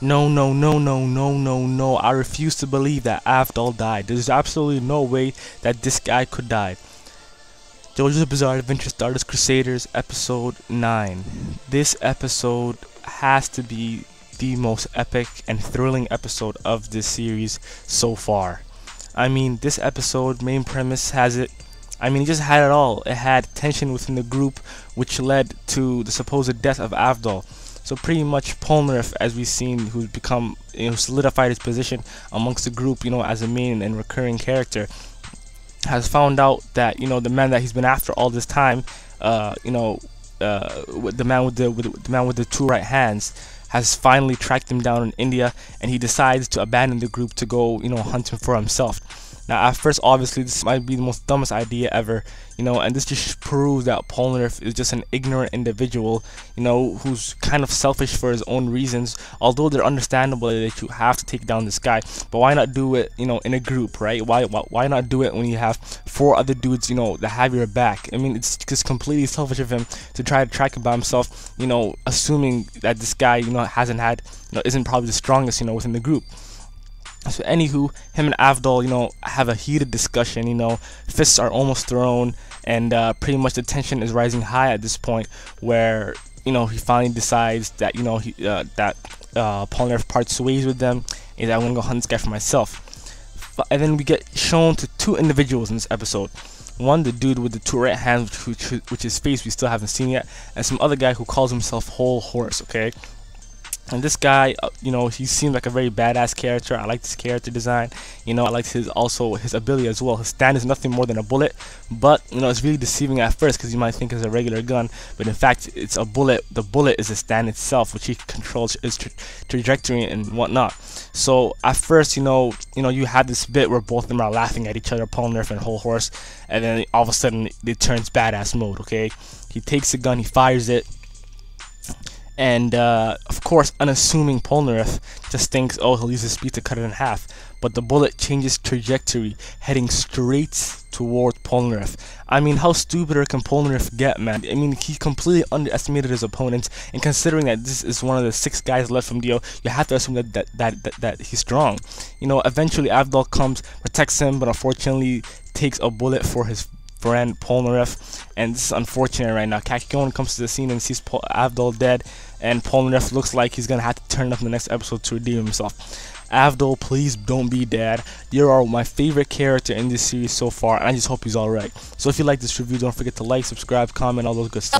No, no, no, no, no, no, no. I refuse to believe that Avdol died. There's absolutely no way that this guy could die. JoJo's Bizarre Adventure Stardust Crusaders episode 9. This episode has to be the most epic and thrilling episode of this series so far. I mean, this episode, main premise has it. I mean, it just had it all. It had tension within the group, which led to the supposed death of Avdol. So pretty much Polnareff, as we've seen, who's become, solidified his position amongst the group, as a main and recurring character, has found out that, the man that he's been after all this time, the man with the two right hands, has finally tracked him down in India, and he decides to abandon the group to go, hunt him for himself. Now, at first, obviously, this might be the most dumbest idea ever, and this just proves that Polnareff is just an ignorant individual, who's kind of selfish for his own reasons, although they're understandable that you have to take down this guy. But why not do it, in a group, right? Why not do it when you have 4 other dudes, that have your back? I mean, it's just completely selfish of him to try to track it by himself, assuming that this guy, isn't probably the strongest, within the group. So anywho, him and Avdol, have a heated discussion, fists are almost thrown, and pretty much the tension is rising high at this point, where, he finally decides that, Polnareff parts ways with them, and that I'm gonna go hunt this guy for myself. And then we get shown to 2 individuals in this episode. One, the dude with the 2 right hands, which his face we still haven't seen yet, and some other guy who calls himself Whole Horse, okay? And this guy, he seems like a very badass character. I like this character design. I like his ability as well. His stand is nothing more than a bullet, but it's really deceiving at first because you might think it's a regular gun, but in fact it's a bullet. The bullet is the stand itself, which he controls its trajectory and whatnot. So at first, you have this bit where both of them are laughing at each other, Polnareff and Whole Horse, and then all of a sudden it turns badass mode. Okay, he takes the gun, he fires it. And of course, unassuming Polnareff just thinks, oh, he'll use his speed to cut it in half. But the bullet changes trajectory, heading straight toward Polnareff. I mean, how stupider can Polnareff get, man? I mean, he completely underestimated his opponents. And considering that this is one of the 6 guys left from Dio, you have to assume that he's strong. Eventually Avdol comes, protects him, but unfortunately takes a bullet for his friend Polnareff, and this is unfortunate right now. Kakyoin comes to the scene and sees Avdol dead, and Polnareff looks like he's gonna have to turn up in the next episode to redeem himself. Avdol, please don't be dead. You are my favorite character in this series so far, and I just hope he's alright. So if you like this review, don't forget to like, subscribe, comment, all those good stuff.